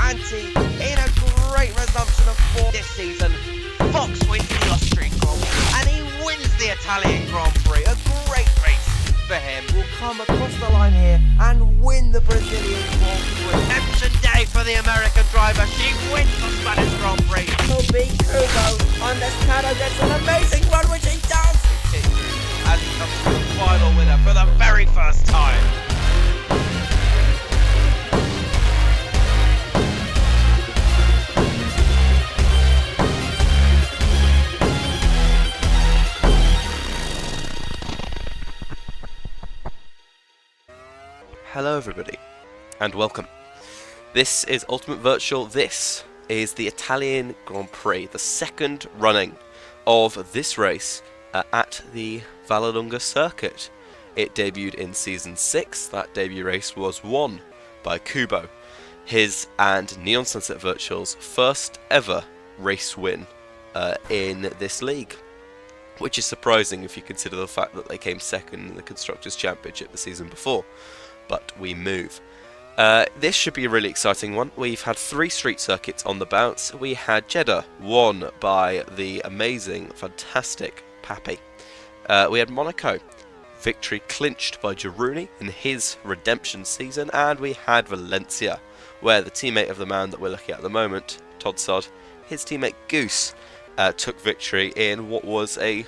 Anti in a great resumption of form this season. Fox wins the Austrian Grand Prix and he wins the Italian Grand Prix. A great race for him. Will come across the line here and win the Brazilian Grand Prix. Redemption day for the American driver. She wins the Spanish Grand Prix. Will beat Kubo unless Kado gets an amazing run, which he does. As he comes to the final winner for the very first time. Hello everybody, and welcome. This is Ultimate Virtual. This is the Italian Grand Prix, the second running of this race at the Vallelunga circuit. It debuted in Season 6. That debut race was won by Kubo. His and Neon Sunset Virtual's first ever race win in this league. Which is surprising if you consider the fact that they came second in the Constructors' Championship the season before. But we move. This should be a really exciting one. We've had 3 street circuits on the bounce. We had Jeddah, won by the amazing, fantastic Papi. We had Monaco, victory clinched by Giruni in his redemption season. And we had Valencia, where the teammate of the man that we're looking at the moment, Todd Sod, his teammate Goose, took victory in what was a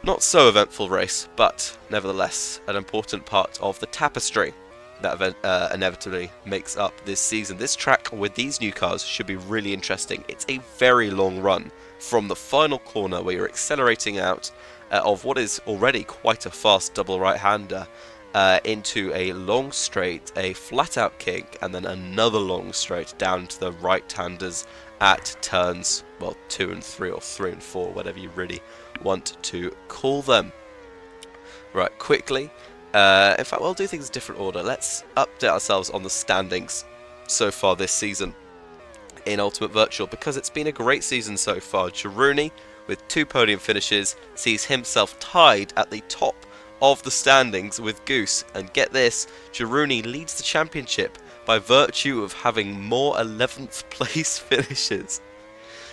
not so eventful race, but nevertheless an important part of the tapestry that inevitably makes up this season. This track with these new cars should be really interesting. It's a very long run from the final corner where you're accelerating out of what is already quite a fast double right-hander into a long straight, a flat-out kick, and then another long straight down to the right-handers at turns, well, 2 and 3 or 3 and 4, whatever you really want to call them. Right, quickly. In fact, we'll do things in different order. Let's update ourselves on the standings so far this season in Ultimate Virtual, because it's been a great season so far. Giruni, with 2 podium finishes, sees himself tied at the top of the standings with Goose. And get this, Giruni leads the championship by virtue of having more 11th place finishes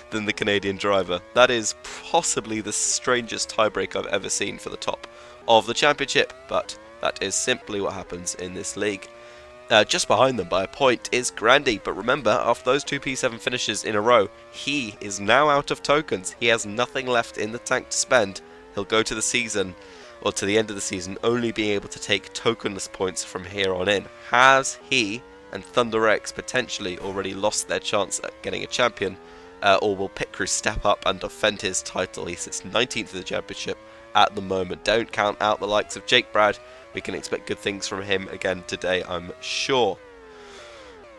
than the Canadian driver. That is possibly the strangest tiebreak I've ever seen for the top of the championship, but that is simply what happens in this league. Just behind them by a point is Grandy, but remember, after those 2 P7 finishes in a row, he is now out of tokens. He has nothing left in the tank to spend. He'll go to the season, or to the end of the season, only being able to take tokenless points from here on in. Has he and Thunder X potentially already lost their chance at getting a champion, or will Pit Crew step up and defend his title? He sits 19th in the championship at the moment. Don't count out the likes of Jake Brad. We can expect good things from him again today, I'm sure.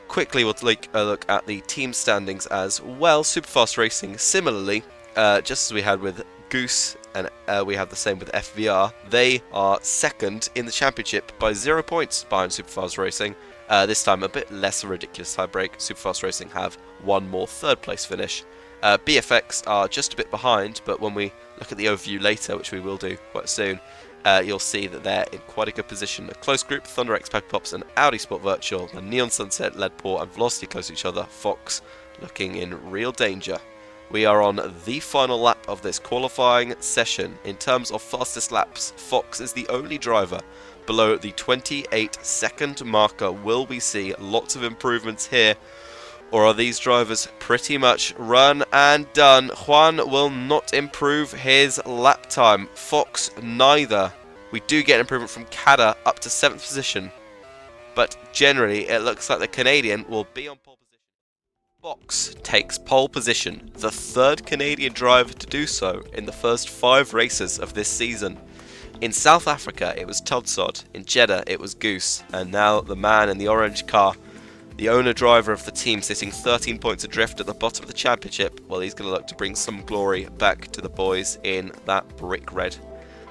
Quickly, we'll take a look at the team standings as well. Superfast Racing, similarly, just as we had with Goose, and we have the same with FVR. They are second in the championship by 0 points behind Superfast Racing. This time a bit less a ridiculous tiebreak. Superfast Racing have 1 more 3rd place finish. BFX are just a bit behind, but when we look at the overview later, which we will do quite soon, you'll see that they're in quite a good position. A close group, Thunder X, Pack Pops and Audi Sport Virtual, the Neon Sunset, Leadport and Velocity close to each other. Fox looking in real danger. We are on the final lap of this qualifying session. In terms of fastest laps, Fox is the only driver below the 28-second marker. Will we see lots of improvements here, or are these drivers pretty much run and done? Juan will not improve his lap time. Fox neither. We do get an improvement from Kada up to 7th position, but generally it looks like the Canadian will be on pole position. Fox takes pole position, the 3rd Canadian driver to do so in the first 5 races of this season. In South Africa it was Todd Sod, in Jeddah it was Goose, and now the man in the orange car, the owner-driver of the team, sitting 13 points adrift at the bottom of the championship. Well, he's going to look to bring some glory back to the boys in that brick red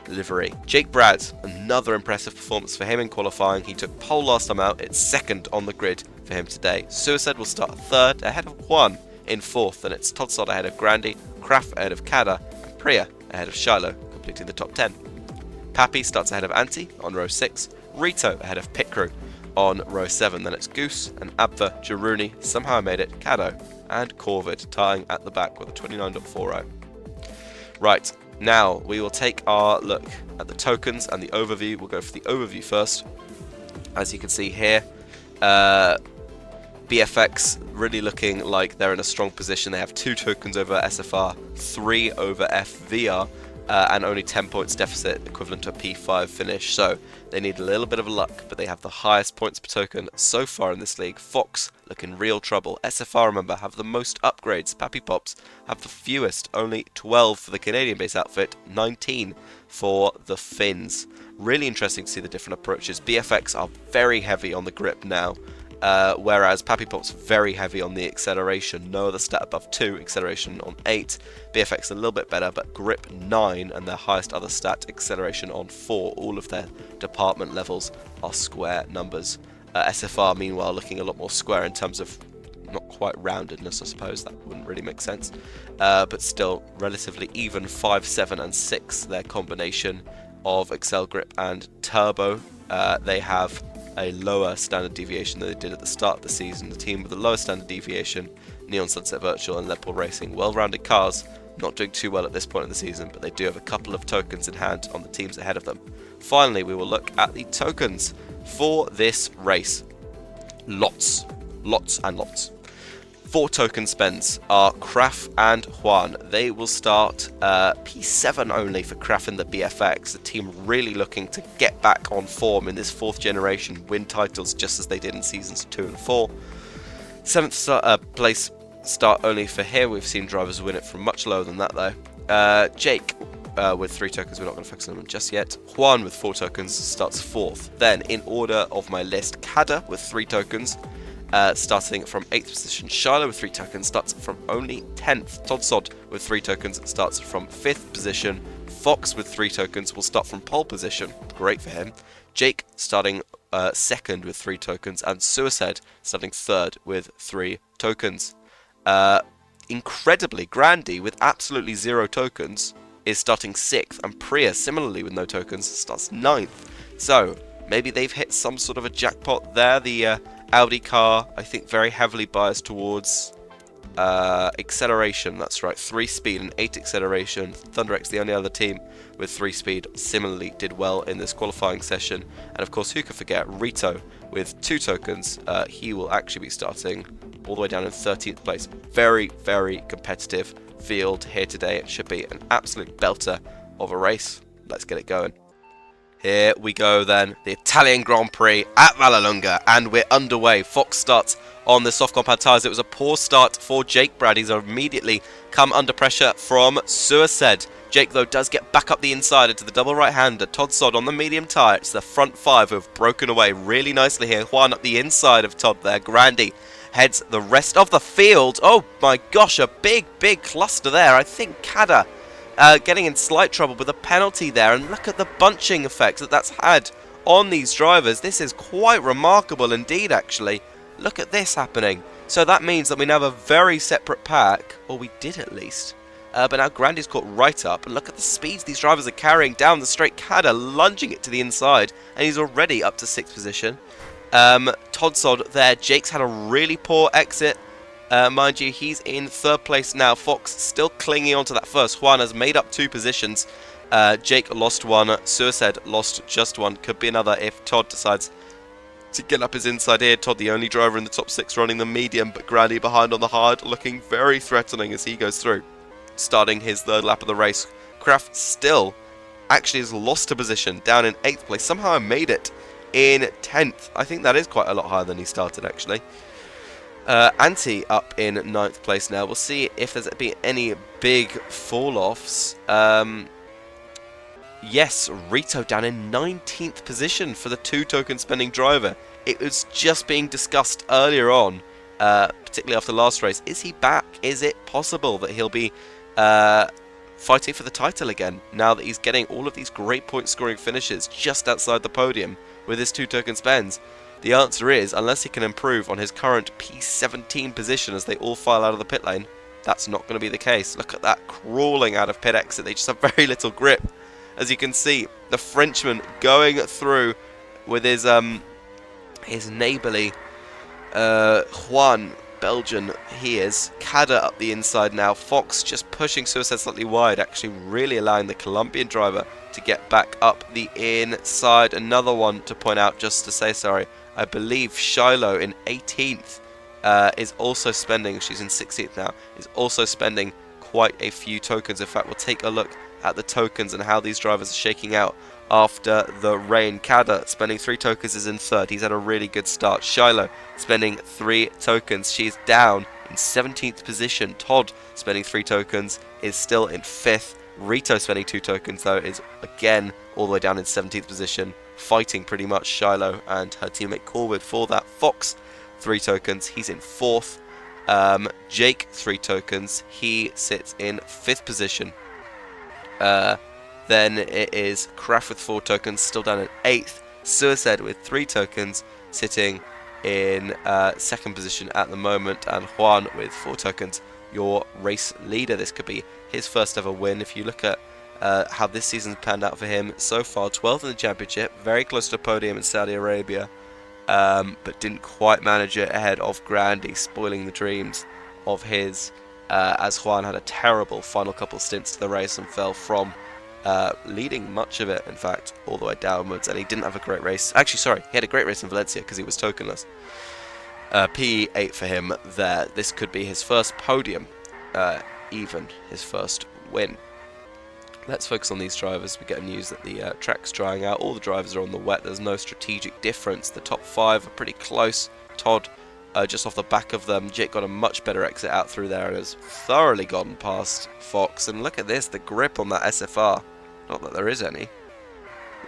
livery. Jake Brad, another impressive performance for him in qualifying. He took pole last time out. It's 2nd on the grid for him today. Suicide will start 3rd, ahead of Juan in 4th, and it's Todd Sod ahead of Grandy, Kraft ahead of Kada, and Priya ahead of Shiloh, completing the top 10. Papi starts ahead of Anti on row 6, Rito ahead of Pit Crew on row 7. Then it's Goose and Abva, Jaruni, somehow I made it, Caddo, and Corvid tying at the back with a 29.40. Right, now we will take our look at the tokens and the overview. We'll go for the overview first. As you can see here, BFX really looking like they're in a strong position. They have 2 tokens over SFR, 3 over FVR, and only 10 points deficit, equivalent to a P5 finish. So they need a little bit of luck, but they have the highest points per token so far in this league. Fox look in real trouble. SFR, remember, have the most upgrades. Pappy Pops have the fewest, only 12 for the Canadian-based outfit, 19 for the Finns. Really interesting to see the different approaches. BFX are very heavy on the grip now. Whereas Pappy Pop's very heavy on the acceleration. No other stat above 2, acceleration on 8. BFX a little bit better, but grip 9, and their highest other stat, acceleration on 4. All of their department levels are square numbers. SFR, meanwhile, looking a lot more square in terms of not quite roundedness, I suppose. That wouldn't really make sense. But still relatively even, 5, 7, and 6, their combination of Excel Grip and Turbo. They have a lower standard deviation than they did at the start of the season. The team with the lowest standard deviation, Neon Sunset Virtual and Leadpool Racing, well-rounded cars, not doing too well at this point in the season, but they do have a couple of tokens in hand on the teams ahead of them. Finally, we will look at the tokens for this race. Lots and lots. 4 token spends are Kraf and Juan. They will start P7 only for Kraf and the BFX. The team really looking to get back on form in this 4th generation, win titles just as they did in seasons 2 and 4. 7th place start only for here. We've seen drivers win it from much lower than that though. Jake with 3 tokens, we're not going to focus on them just yet. Juan with 4 tokens starts 4th. Then in order of my list, Kada with 3 tokens. Starting from 8th position, Shiloh with 3 tokens starts from only 10th. Todsod with 3 tokens starts from 5th position. Fox with 3 tokens will start from pole position. Great for him. Jake starting 2nd with 3 tokens, and Suicide starting 3rd with 3 tokens. Incredibly, Grandy with absolutely 0 tokens is starting 6th, and Priya similarly with no tokens starts 9th. So maybe they've hit some sort of a jackpot there. The Audi car, I think, very heavily biased towards acceleration. That's right, 3 speed and 8 acceleration. ThunderX, the only other team with 3 speed, similarly did well in this qualifying session. And of course, who could forget Rito with 2 tokens? He will actually be starting all the way down in 13th place. Very, very competitive field here today. It should be an absolute belter of a race. Let's get it going. Here we go then, the Italian Grand Prix at Vallelunga, and we're underway. Fox starts on the soft compound tyres. It was a poor start for Jake Brad. He's immediately come under pressure from Suicide. Jake, though, does get back up the inside into the double right-hander. Todd Sod on the medium tyre. It's the front 5 who have broken away really nicely here. Juan up the inside of Todd there. Grandy heads the rest of the field. Oh my gosh, a big cluster there. I think Kada getting in slight trouble with a penalty there, and look at the bunching effect that's had on these drivers. This is quite remarkable indeed, actually. Look at this happening. So that means that we now have a very separate pack, or we did at least. But now Grandy's caught right up, and look at the speeds these drivers are carrying down the straight. Kada lunging it to the inside, and he's already up to 6th position. Todsod there. Jake's had a really poor exit. Mind you, he's in 3rd place now. Fox still clinging on to that first. Juan has made up 2 positions. Jake lost 1. Suicide lost just 1. Could be another if Todd decides to get up his inside here. Todd, the only driver in the top 6 running the medium, but Grandy behind on the hard, looking very threatening as he goes through. Starting his 3rd lap of the race. Kraft still actually has lost a position, down in 8th place. Somehow made it in 10th. I think that is quite a lot higher than he started, actually. Anti up in 9th place now. We'll see if there's been any big fall-offs. Yes, Rito down in 19th position for the 2 token spending driver. It was just being discussed earlier on, particularly after last race. Is he back? Is it possible that he'll be fighting for the title again, now that he's getting all of these great point scoring finishes just outside the podium with his 2 token spends? The answer is, unless he can improve on his current P17 position as they all file out of the pit lane, that's not going to be the case. Look at that, crawling out of pit exit. They just have very little grip. As you can see, the Frenchman going through with his his neighbourly Juan, Belgian, he is. Kada up the inside now. Fox just pushing Suicide slightly wide, actually really allowing the Colombian driver to get back up the inside. Another one to point out, just to say sorry, I believe Shiloh in 18th is also spending, she's in 16th now, is also spending quite a few tokens. In fact, we'll take a look at the tokens and how these drivers are shaking out after the rain. Kada spending 3 tokens is in 3rd. He's had a really good start. Shiloh spending 3 tokens. She's down in 17th position. Todd spending 3 tokens is still in 5th. Rito spending 2 tokens though is again all the way down in 17th position, fighting pretty much Shiloh and her teammate Corwood for that. Fox 3 tokens, he's in 4th. Jake 3 tokens, he sits in 5th position. Then it is Craft with 4 tokens, still down in 8th. Suicide with 3 tokens, sitting in 2nd position at the moment. And Juan with 4 tokens, your race leader. This could be his first ever win. If you look at how this season's panned out for him so far, 12th in the championship, very close to a podium in Saudi Arabia, but didn't quite manage it ahead of Grandy, spoiling the dreams of his, as Juan had a terrible final couple stints to the race and fell from leading much of it, in fact, all the way downwards, and he didn't have a great race. Actually, sorry, he had a great race in Valencia because he was tokenless. P8 for him there. This could be his first podium, even his first win. Let's focus on these drivers. We get news that the track's drying out. All the drivers are on the wet. There's no strategic difference. The top 5 are pretty close. Todd just off the back of them. Jake got a much better exit out through there and has thoroughly gone past Fox. And look at this, the grip on that SFR. Not that there is any,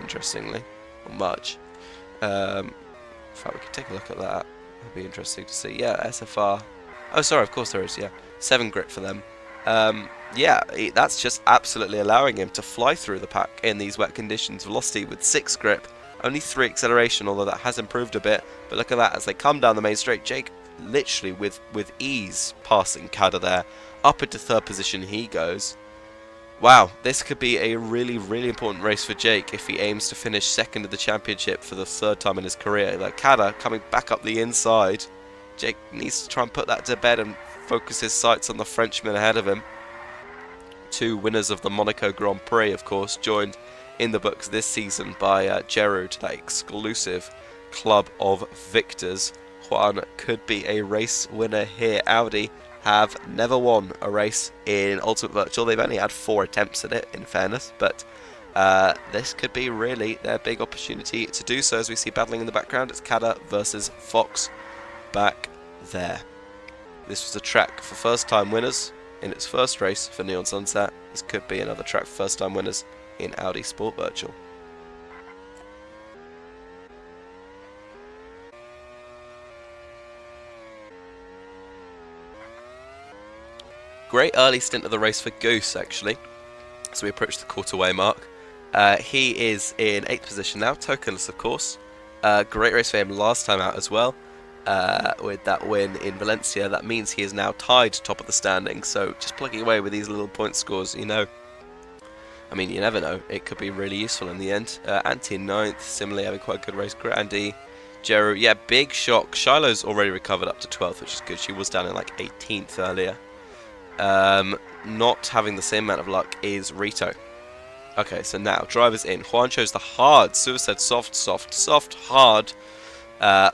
interestingly, not much. In fact, we can take a look at that. It'll be interesting to see. Yeah, SFR. Oh, sorry, of course there is, yeah. 7 grip for them. Yeah, that's just absolutely allowing him to fly through the pack in these wet conditions. Velocity with 6 grip, only 3 acceleration, although that has improved a bit. But look at that, as they come down the main straight, Jake literally with ease passing Kada there. Up into 3rd position he goes. Wow, this could be a really, really important race for Jake if he aims to finish 2nd of the championship for the 3rd time in his career. Like Kada coming back up the inside. Jake needs to try and put that to bed and focus his sights on the Frenchman ahead of him. 2 winners of the Monaco Grand Prix, of course, joined in the books this season by Jeru to that exclusive club of victors. Juan could be a race winner here. Audi have never won a race in Ultimate Virtual. They've only had 4 attempts at it, in fairness, but this could be really their big opportunity to do so. As we see battling in the background, it's Kada versus Fox back there. This was a track for first-time winners in its first race for Neon Sunset. This could be another track for first-time winners in Audi Sport Virtual. Great early stint of the race for Goose, actually. So we approach the quarter-way mark. He is in 8th position now, tokenless of course. Great race for him last time out as well. With that win in Valencia, that means he is now tied top of the standing. So just plugging away with these little point scores, you know, I mean, you never know, it could be really useful in the end. Anti in 9th, similarly having quite a good race. Grandy, Jeru, yeah, big shock. Shiloh's already recovered up to 12th, which is good. She was down in like 18th earlier. Not having the same amount of luck is Rito. Okay, so now drivers in. Juan chose the hard. Suicide soft, soft, soft, hard.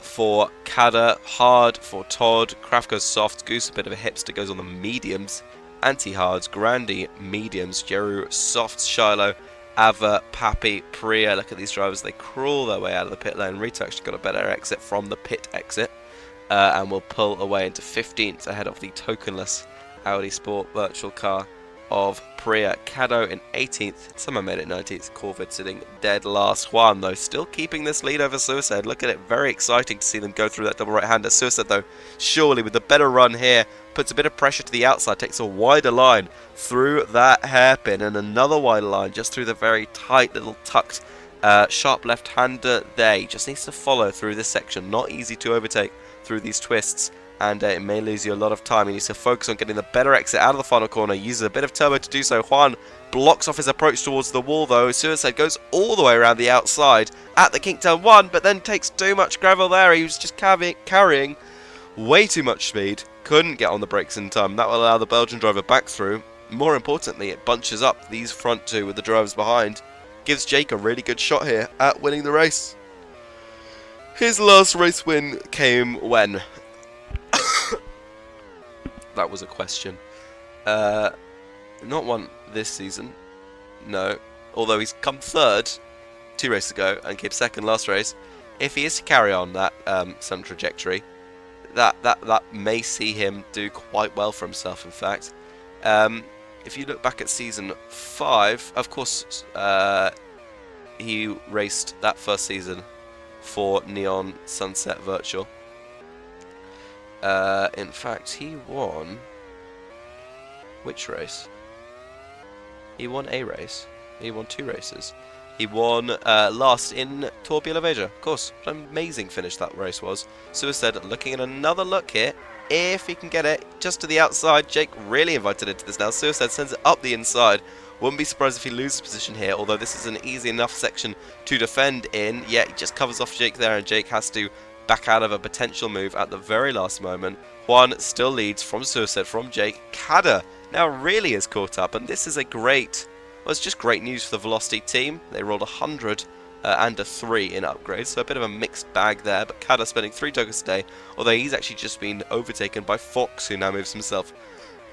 For Kada, hard for Todd. Kraft goes soft. Goose a bit of a hipster, goes on the mediums. Anti-hards. Grandy mediums. Jeru soft. Shiloh, Ava, Pappy, Priya. Look at these drivers. They crawl their way out of the pit lane. Rito actually got a better exit from the pit exit. And will pull away into 15th ahead of the tokenless Audi Sport virtual car of Priya. Cado in 18th. Someone made it 19th. Corvid sitting dead last. Juan, though, still keeping this lead over Suicide. Look at it. Very exciting to see them go through that double right-hander. Suicide, though, surely with the better run here, puts a bit of pressure to the outside, takes a wider line through that hairpin, and another wider line just through the very tight little tucked sharp left-hander there. He just needs to follow through this section. Not easy to overtake through these twists. and it may lose you a lot of time. He needs to focus on getting the better exit out of the final corner. Uses a bit of turbo to do so. Juan blocks off his approach towards the wall though. Suicide goes all the way around the outside at the kink turn 1, but then takes too much gravel there. He was just carrying way too much speed. Couldn't get on the brakes in time. That will allow the Belgian driver back through. More importantly, it bunches up these front two with the drivers behind. Gives Jake a really good shot here at winning the race. His last race win came when? That was a question. Not one this season. No. Although he's come third 2 races ago and came second last race. If he is to carry on that some trajectory, that may see him do quite well for himself, in fact. If you look back at season 5, of course, he raced that first season for Neon Sunset Virtual. In fact, he won... Which race? He won a race. He won 2 races. He won last in Tour Bieleveja. Of course, what an amazing finish that race was. Suicide looking at another look here. If he can get it just to the outside. Jake really invited into this now. Suicide sends it up the inside. Wouldn't be surprised if he loses position here, although this is an easy enough section to defend in. Yeah, he just covers off Jake there, and Jake has to back out of a potential move at the very last moment. Juan still leads from Suicide from Jake. Kada now really is caught up, and this is a great... Well, it's just great news for the Velocity team. They rolled 100 and a 3 in upgrades, so a bit of a mixed bag there. But Kada spending 3 tokens today, although he's actually just been overtaken by Fox, who now moves himself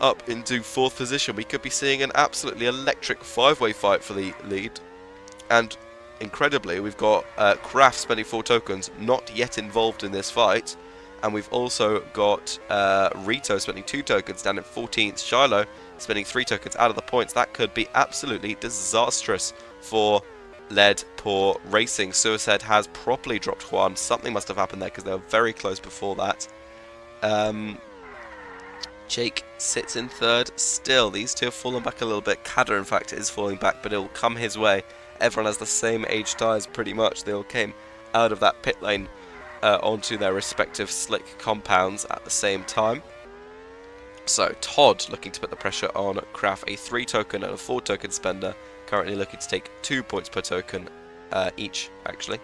up into 4th position. We could be seeing an absolutely electric 5-way fight for the lead. And incredibly, we've got Kraft spending 4 tokens, not yet involved in this fight. And we've also got Rito spending 2 tokens down in 14th. Shiloh spending 3 tokens out of the points. That could be absolutely disastrous for Lead Poor Racing. Suicide has properly dropped Juan. Something must have happened there because they were very close before that. Jake sits in 3rd. Still, these two have fallen back a little bit. Kada, in fact, is falling back, but it will come his way. Everyone has the same age tyres pretty much. They all came out of that pit lane onto their respective slick compounds at the same time. So Todd looking to put the pressure on Kraft, a 3 token and a 4 token spender, currently looking to take 2 points per token each, actually.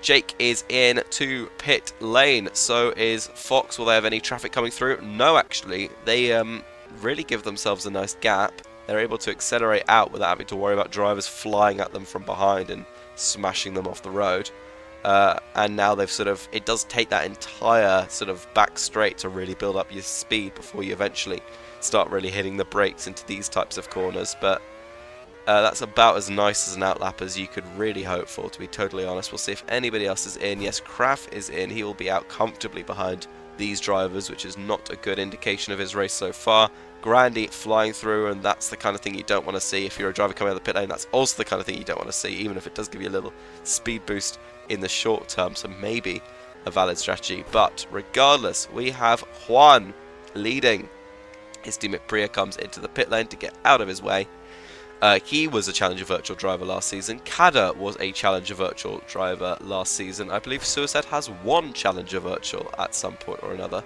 Jake is in to pit lane, so is Fox. Will they have any traffic coming through? No, actually. They really give themselves a nice gap. They're able to accelerate out without having to worry about drivers flying at them from behind and smashing them off the road. And now they've sort of, it does take that entire sort of back straight to really build up your speed before you eventually start really hitting the brakes into these types of corners. But that's about as nice as an outlap as you could really hope for, to be totally honest. We'll see if anybody else is in. Yes, Kraft is in. He will be out comfortably behind these drivers, which is not a good indication of his race so far. Grandy flying through, and that's the kind of thing you don't want to see. If you're a driver coming out of the pit lane, that's also the kind of thing you don't want to see, even if it does give you a little speed boost in the short term, so maybe a valid strategy. But regardless, we have Juan leading. His teammate Prix comes into the pit lane to get out of his way. He was a Challenger Virtual driver last season. Kada was a Challenger Virtual driver last season. I believe Suicide has won Challenger Virtual at some point or another.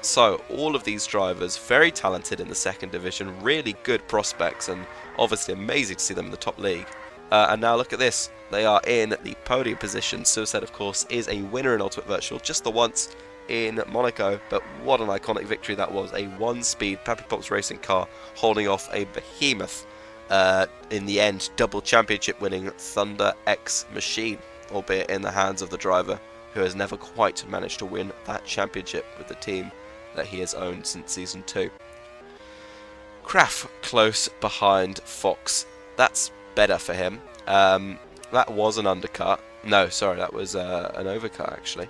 So all of these drivers, very talented in the 2nd division, really good prospects, and obviously amazing to see them in the top league. And now look at this, they are in the podium position. Suicide, of course, is a winner in Ultimate Virtual, just the once in Monaco, but what an iconic victory that was. A 1-speed Pappy Pops racing car holding off a behemoth, in the end, double championship winning Thunder X machine, albeit in the hands of the driver who has never quite managed to win that championship with the team that he has owned since Season 2. Kraft close behind Fox. That's better for him. That was an undercut. No, sorry, that was an overcut, actually.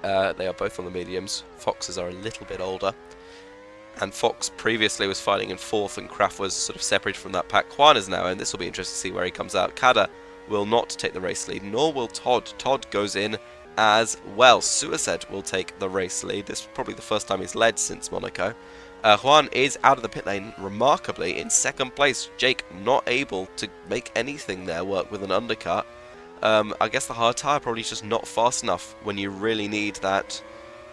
They are both on the mediums. Foxes are a little bit older. And Fox previously was fighting in 4th, and Kraft was sort of separated from that pack. Juan is now in. This will be interesting to see where he comes out. Kada will not take the race lead, nor will Todd. Todd goes in as well. Suicide will take the race lead. This is probably the first time he's led since Monaco. Juan is out of the pit lane, remarkably, in 2nd place. Jake not able to make anything there work with an undercut. I guess the hard tyre probably just not fast enough when you really need that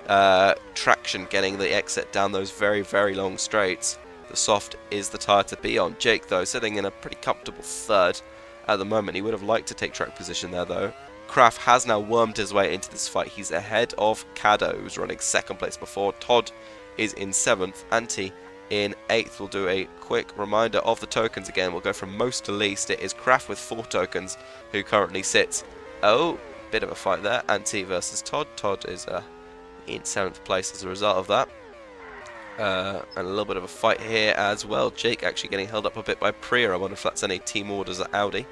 traction getting the exit down those very, very long straights. The soft is the tyre to be on. Jake, though, sitting in a pretty comfortable third at the moment. He would have liked to take track position there, though. Kraft has now wormed his way into this fight. He's ahead of Caddo, who's running second place before. Todd is in 7th. Antti in 8th. We'll do a quick reminder of the tokens again. We'll go from most to least. It is Kraft with 4 tokens, who currently sits. Oh, bit of a fight there. Antti versus Todd. Todd is in 7th place as a result of that. And a little bit of a fight here as well. Jake actually getting held up a bit by Prix. I wonder if that's any team orders at Audi.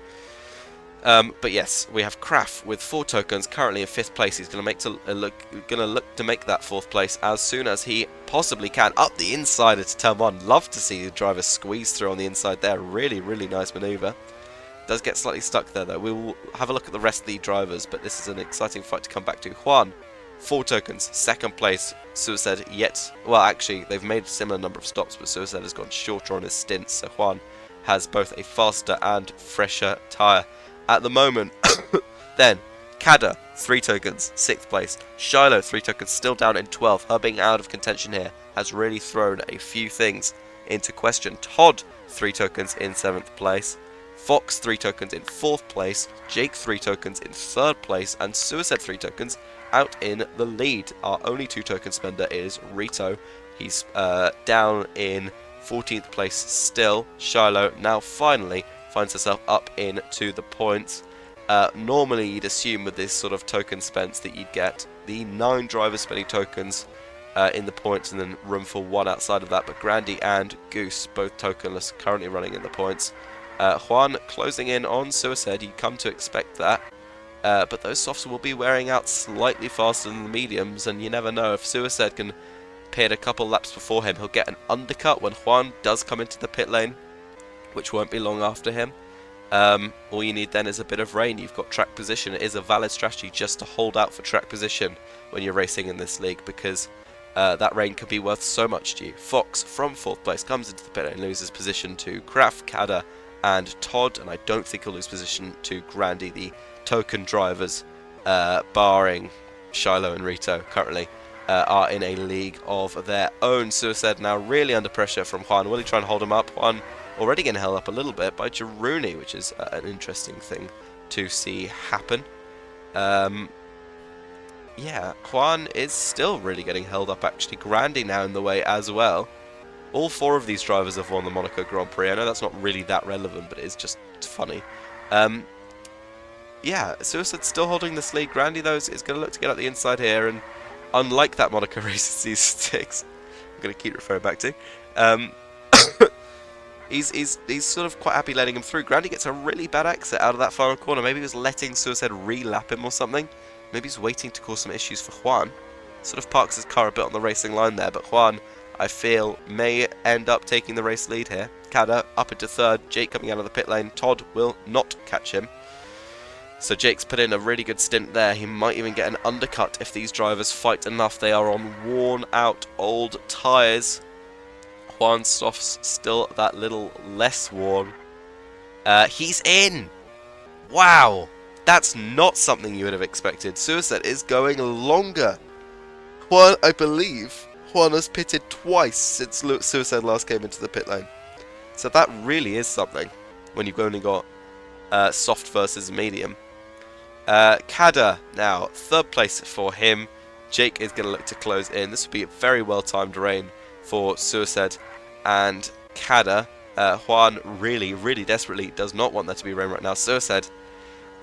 But yes, we have Kraft with 4 tokens, currently in 5th place. He's going to look to make that 4th place as soon as he possibly can. Up the inside into turn 1. Love to see the driver squeeze through on the inside there. Really, really nice manoeuvre. Does get slightly stuck there though. We will have a look at the rest of the drivers, but this is an exciting fight to come back to. Juan, 4 tokens, 2nd place. Suicide yet, well actually they've made a similar number of stops, but Suicide has gone shorter on his stints, so Juan has both a faster and fresher tyre at the moment. Then Kada, 3 tokens, 6th place. Shiloh, 3 tokens, still down in 12th. Her being out of contention here has really thrown a few things into question. Todd, 3 tokens in 7th place. Fox, 3 tokens in 4th place. Jake, 3 tokens in 3rd place. And Suicide, 3 tokens out in the lead. Our only 2 token spender is Rito. He's down in 14th place still. Shiloh now finally finds herself up into the points. Normally you'd assume with this sort of token spends that you'd get the 9 drivers spending tokens in the points and then room for 1 outside of that, but Grandy and Goose, both tokenless, currently running in the points. Juan closing in on Suicide, you come to expect that. But those softs will be wearing out slightly faster than the mediums, and you never know. If Suicide can pit a couple laps before him, he'll get an undercut when Juan does come into the pit lane, which won't be long after him. All you need then is a bit of rain. You've got track position. It is a valid strategy just to hold out for track position when you're racing in this league, because that rain could be worth so much to you. Fox from 4th place comes into the pit lane, loses position to Kraft, Kada and Todd, and I don't think he'll lose position to Grandy. The token drivers, barring Shiloh and Rito, currently are in a league of their own. Suicide now really under pressure from Juan. Will he try and hold him up? Juan already getting held up a little bit by Jaruni, which is an interesting thing to see happen. Yeah, Juan is still really getting held up actually. Grandy now in the way as well. All 4 of these drivers have won the Monaco Grand Prix. I know that's not really that relevant, but it's just funny. Yeah, Suicide's still holding this lead. Grandy, though, is going to look to get out the inside here, and unlike that Monaco race season 6, I'm going to keep referring back to, he's sort of quite happy letting him through. Grandy gets a really bad exit out of that final corner. Maybe he was letting Suicide re-lap him or something. Maybe he's waiting to cause some issues for Juan. Sort of parks his car a bit on the racing line there, but Juan, I feel, may end up taking the race lead here. Kada up into 3rd, Jake coming out of the pit lane. Todd will not catch him. So Jake's put in a really good stint there. He might even get an undercut if these drivers fight enough. They are on worn out old tyres. Juan Soft's still that little less worn. He's in! Wow! That's not something you would have expected. Suicide is going longer. Juan, I believe, Juan has pitted twice since Suicide last came into the pit lane. So that really is something when you've only got soft versus medium. Kada now, 3rd place for him. Jake is going to look to close in. This would be a very well timed rain for Suicide and Kada. Juan really, really desperately does not want there to be rain right now. Suicide,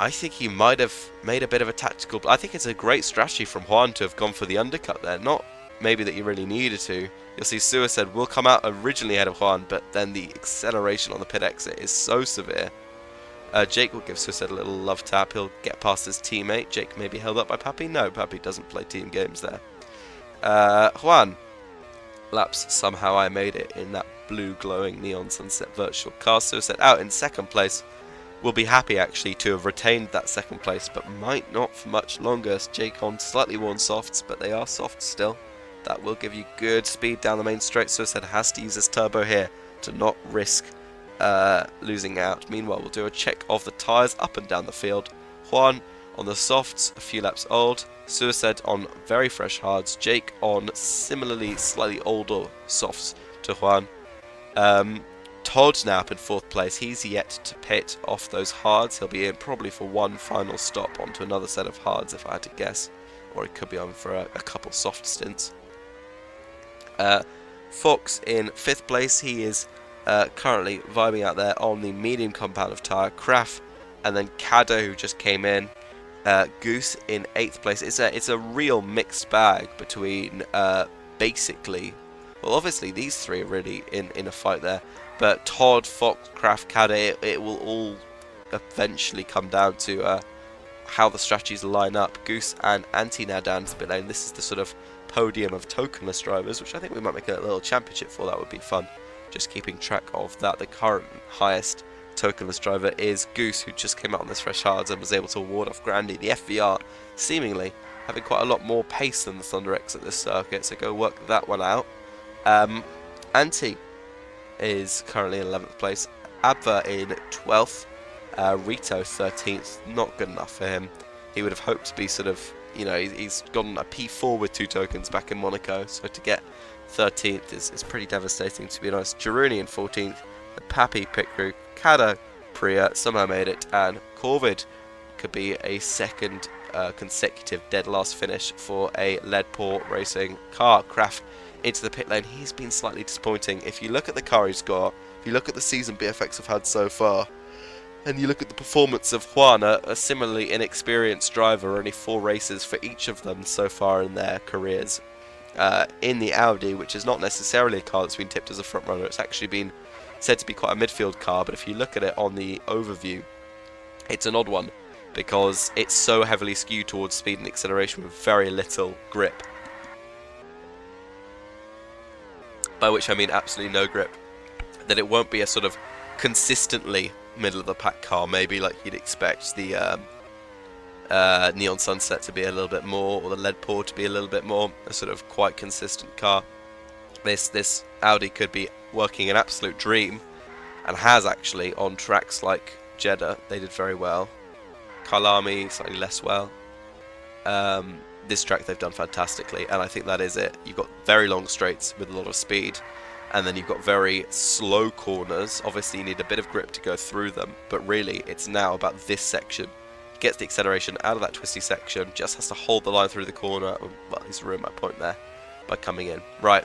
I think he might have made a bit of a tactical... I think it's a great strategy from Juan to have gone for the undercut there. Not maybe that you really needed to. You'll see Suicide will come out originally ahead of Juan, but then the acceleration on the pit exit is so severe. Jake will give Suicide a little love tap. He'll get past his teammate. Jake may be held up by Pappy. No, Pappy doesn't play team games there. Juan laps. Somehow I made it in that blue glowing neon sunset virtual car. Suicide out in 2nd place. Will be happy actually to have retained that 2nd place, but might not for much longer. Jake on slightly worn softs, but they are soft still. That will give you good speed down the main straight. Suicide has to use his turbo here to not risk losing out. Meanwhile, we'll do a check of the tyres up and down the field. Juan on the softs, a few laps old. Suicide on very fresh hards. Jake on similarly slightly older softs to Juan. Todd's now up in 4th place. He's yet to pit off those hards. He'll be in probably for one final stop onto another set of hards, if I had to guess. Or he could be on for a couple soft stints. Fox in 5th place. He is currently vibing out there on the medium compound of tyre. Kraft, and then Caddo, who just came in. Goose in 8th place. It's a real mixed bag between basically... Well, obviously these three are really in a fight there. But Todd, Fox, Kraft, Caddo, it will all eventually come down to how the strategies line up. Goose and Anti now down to the pit lane. This is the sort of podium of tokenless drivers, which I think we might make a little championship for. That would be fun. Just keeping track of that. The current highest tokenless driver is Goose, who just came out on this fresh hards and was able to ward off Grandy. The FVR seemingly having quite a lot more pace than the Thunder X at this circuit, so go work that one out. Anti is currently in 11th place. Abva in 12th. Rito 13th. Not good enough for him. He would have hoped to be sort of, you know, he's gotten a P4 with 2 tokens back in Monaco, so to get 13th is pretty devastating, to be honest. Jaruni in 14th. The Pappy pit crew. Caddo, Priya somehow made it, and Corvid could be a second consecutive dead last finish for a Leadport Racing car. Kraft into the pit lane. He's been slightly disappointing. If you look at the car he's got, if you look at the season BFX have had so far, and you look at the performance of Juan, a similarly inexperienced driver, only 4 races for each of them so far in their careers. In the Audi, which is not necessarily a car that's been tipped as a front runner, it's actually been said to be quite a midfield car, but if you look at it on the overview, it's an odd one, because it's so heavily skewed towards speed and acceleration with very little grip. By which I mean absolutely no grip. That it won't be a sort of consistently middle of the pack car, maybe like you'd expect the Neon Sunset to be a little bit more, or the Leadport to be a little bit more, a sort of quite consistent car. This Audi could be working an absolute dream, and has actually on tracks like Jeddah. They did very well. Kalami slightly less well. This track they've done fantastically, and I think that is it. You've got very long straights with a lot of speed, and then you've got very slow corners. Obviously you need a bit of grip to go through them, but really it's now about this section. He gets the acceleration out of that twisty section, just has to hold the line through the corner. Well, he's ruined my point there by coming in. Right,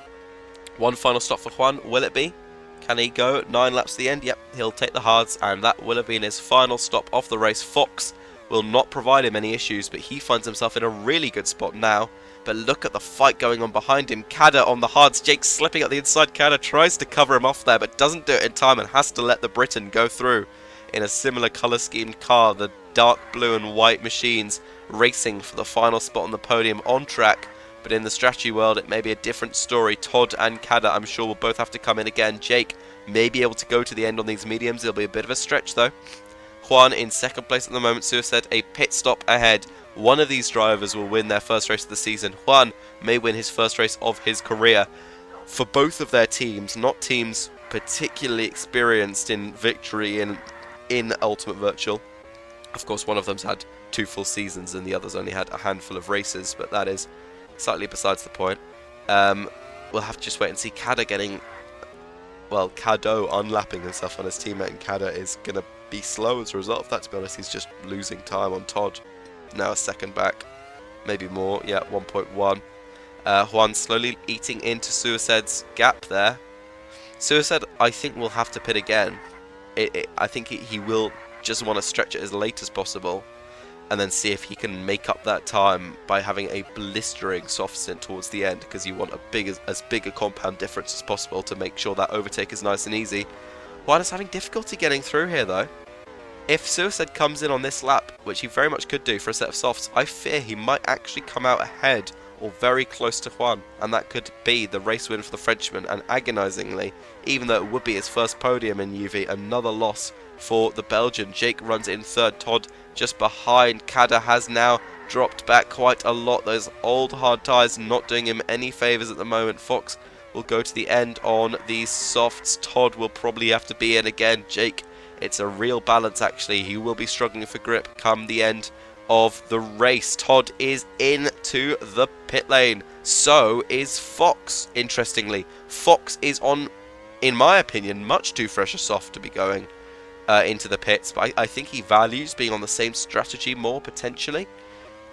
one final stop for Juan. Will it be? Can he go 9 laps to the end? Yep, he'll take the hards, and that will have been his final stop of the race. Fox will not provide him any issues, but he finds himself in a really good spot now. But look at the fight going on behind him. Cadda on the hards. Jake slipping at the inside. Cadda tries to cover him off there, but doesn't do it in time and has to let the Briton go through in a similar colour schemed car. The dark blue and white machines racing for the final spot on the podium on track. But in the strategy world, it may be a different story. Todd and Cadda, I'm sure, will both have to come in again. Jake may be able to go to the end on these mediums. It'll be a bit of a stretch, though. Juan in 2nd place at the moment. Suicide a pit stop ahead. One of these drivers will win their first race of the season. Juan may win his first race of his career. For both of their teams, not teams particularly experienced in victory in Ultimate Virtual. Of course, one of them's had 2 full seasons and the other's only had a handful of races, but that is slightly besides the point. We'll have to just wait and see. Cadda getting... Well, Caddo unlapping himself on his teammate, and Cadda is going to be slow as a result of that, to be honest. He's just losing time on Todd. Now a second back, maybe more. Yeah, 1.1. Juan slowly eating into Suicide's gap there. Suicide, I think, will have to pit again. I think he will just want to stretch it as late as possible, and then see if he can make up that time by having a blistering soft stint towards the end, because you want as big a compound difference as possible to make sure that overtake is nice and easy. Juan is having difficulty getting through here, though. If Suicide comes in on this lap, which he very much could do for a set of softs, I fear he might actually come out ahead or very close to Juan, and that could be the race win for the Frenchman. And agonisingly, even though it would be his first podium in UV, another loss for the Belgian. Jake runs in 3rd, Todd just behind. Cadda has now dropped back quite a lot. Those old hard tyres not doing him any favours at the moment. Fox will go to the end on these softs. Todd will probably have to be in again. Jake, it's a real balance actually. He will be struggling for grip come the end of the race. Todd is into the pit lane. So is Fox, interestingly. Fox is on, in my opinion, much too fresh a soft to be going into the pits. But I think he values being on the same strategy more, potentially.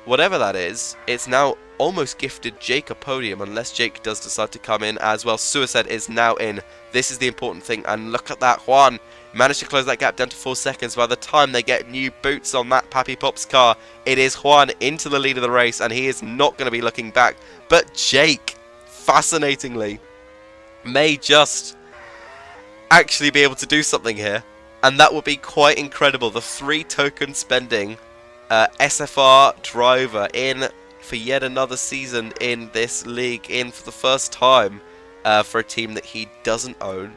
Whatever that is, it's now almost gifted Jake a podium, unless Jake does decide to come in as well. Suicide is now in. This is the important thing, and look at that. Juan managed to close that gap down to 4 seconds. By the time they get new boots on that Pappy Pops car, it is Juan into the lead of the race, and he is not going to be looking back. But Jake, fascinatingly, may just actually be able to do something here, and that would be quite incredible. The 3 token spending SFR driver in for yet another season in this league, in for the first time for a team that he doesn't own.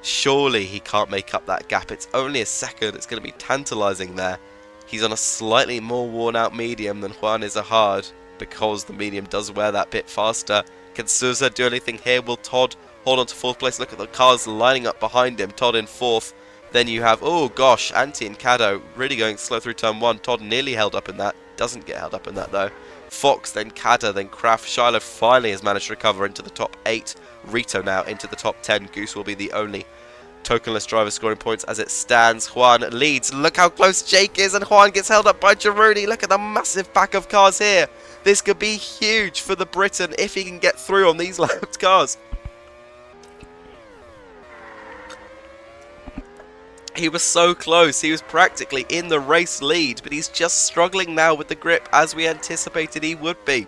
Surely he can't make up that gap. It's only a second. It's going to be tantalizing there. He's on a slightly more worn out medium than Juan is a hard, because the medium does wear that bit faster. Can Souza do anything here? Will Todd hold on to 4th place? Look at the cars lining up behind him. Todd in 4th. Then you have, oh gosh, Anti and Caddo really going slow through turn 1. Todd nearly held up in that. Doesn't get held up in that though. Fox, then Caddo, then Kraft. Shiloh finally has managed to recover into the top 8. Rito now into the top 10. Goose will be the only tokenless driver scoring points as it stands. Juan leads. Look how close Jake is, and Juan gets held up by Giroudi. Look at the massive pack of cars here. This could be huge for the Briton if he can get through on these lapped cars. He was so close. He was practically in the race lead, but he's just struggling now with the grip as we anticipated he would be.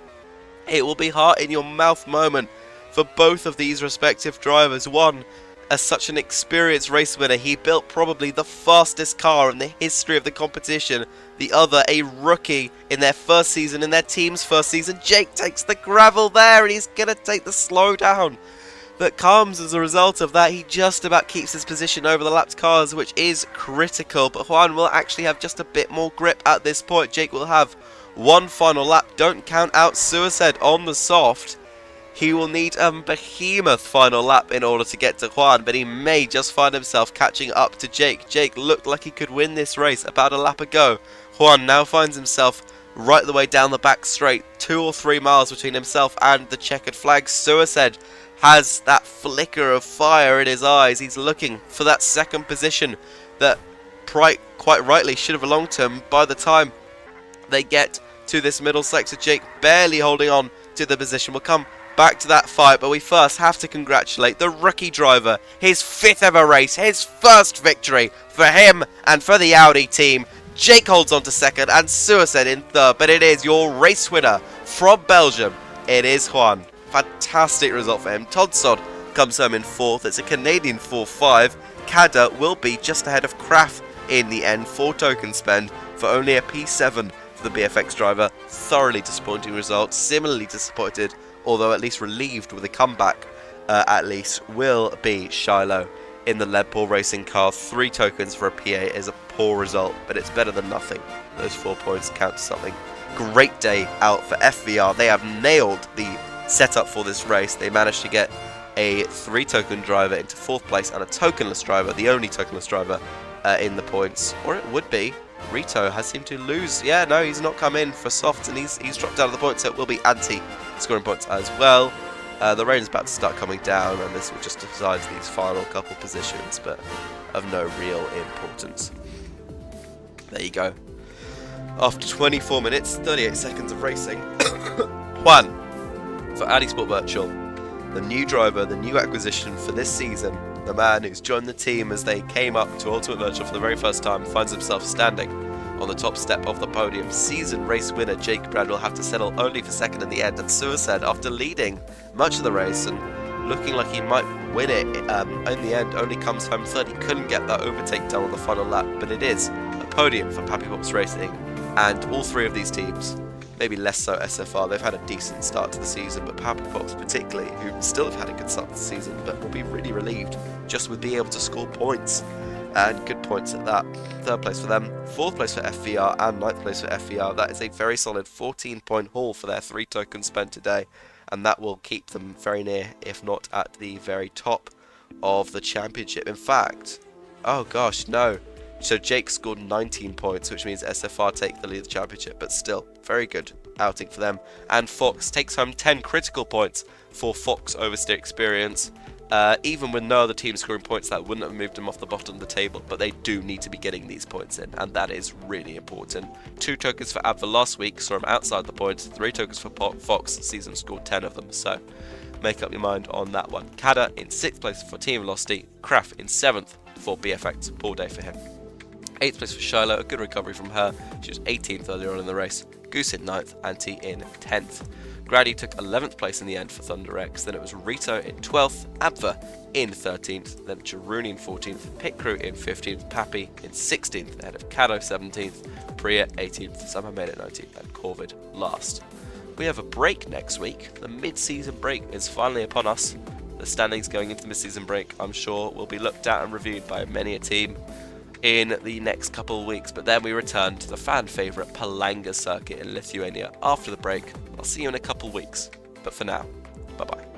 It will be heart in your mouth moment for both of these respective drivers. One, as such an experienced race winner, he built probably the fastest car in the history of the competition. The other, a rookie in their first season, in their team's first season. Jake takes the gravel there, and he's going to take the slow down that comes as a result of that. He just about keeps his position over the lapped cars, which is critical, but Juan will actually have just a bit more grip at this point. Jake will have one final lap. Don't count out Suicide on the soft. He will need a behemoth final lap in order to get to Juan, but he may just find himself catching up to Jake. Jake looked like he could win this race about a lap ago. Juan now finds himself right the way down the back straight, 2 or 3 miles between himself and the checkered flag. Suicide has that flicker of fire in his eyes. He's looking for that second position that quite rightly should have belonged to him. By the time they get to this middle sector, Jake barely holding on to the position. We'll come back to that fight, but we first have to congratulate the rookie driver. His 5th ever race, his first victory for him and for the Audi team. Jake holds on to 2nd and Suicide in 3rd, but it is your race winner from Belgium. It is Juan. Fantastic result for him. Todd Sod comes home in 4th. It's a Canadian 4-5. Kada will be just ahead of Kraft in the end. 4 token spend for only a P7 for the BFX driver. Thoroughly disappointing result. Similarly disappointed, although at least relieved with a comeback, at least, will be Shiloh in the Leadpool Racing car. 3 tokens for a PA is a poor result, but it's better than nothing. Those 4 points count to something. Great day out for FVR. They have nailed the setup for this race. They managed to get a 3 token driver into 4th place and a tokenless driver, the only tokenless driver in the points, or it would be. Rito has seemed to lose. Yeah, no, he's not come in for softs, and he's dropped out of the points, so it will be Anti scoring points as well. The rain is about to start coming down, and this will just decide these final couple positions, but of no real importance. There you go. After 24 minutes, 38 seconds of racing, Juan for Audi Sport Virtual, the new driver, the new acquisition for this season, the man who's joined the team as they came up to Ultimate Virtual for the very first time, finds himself standing on the top step of the podium. Season race winner Jake Brad will have to settle only for 2nd in the end, and Suicide, after leading much of the race and looking like he might win it, in the end only comes home 3rd. He couldn't get that overtake done on the final lap, but it is a podium for Pappy Pops Racing, and all 3 of these teams, maybe less so SFR, they've had a decent start to the season, but Pappy Pops particularly, who still have had a good start to the season, but will be really relieved just with being able to score points, and good points at that. 3rd place for them, 4th place for FVR, and 9th place for FVR. That is a very solid 14-point haul for their 3 tokens spent today, and that will keep them very near, if not at the very top of the championship. In fact, oh gosh, no, So Jake scored 19 points, which means SFR take the lead of the championship, but still, very good outing for them. And Fox takes home 10 critical points for Fox Oversteer Experience. Even with no other team scoring points, that wouldn't have moved them off the bottom of the table, but they do need to be getting these points in, and that is really important. 2 tokens for Adva last week, saw him outside the points. 3 tokens for Fox, season scored 10 of them, so make up your mind on that one. Kada in 6th place for Team Velocity, Kraft in 7th for BFX, poor day for him. 8th place for Shiloh, a good recovery from her, she was 18th earlier on in the race. Goose in 9th, Anti in 10th. Grady took 11th place in the end for Thunder X, then it was Rito in 12th, Abva in 13th, then Jaruni in 14th, Pit Crew in 15th, Pappy in 16th, ahead of Kado 17th, Priya 18th, Summer made it 19th, and Corvid last. We have a break next week. The mid-season break is finally upon us. The standings going into the mid-season break, I'm sure, will be looked at and reviewed by many a team in the next couple of weeks, but then we return to the fan favourite Palanga circuit in Lithuania after the break. I'll see you in a couple of weeks, but for now, bye bye.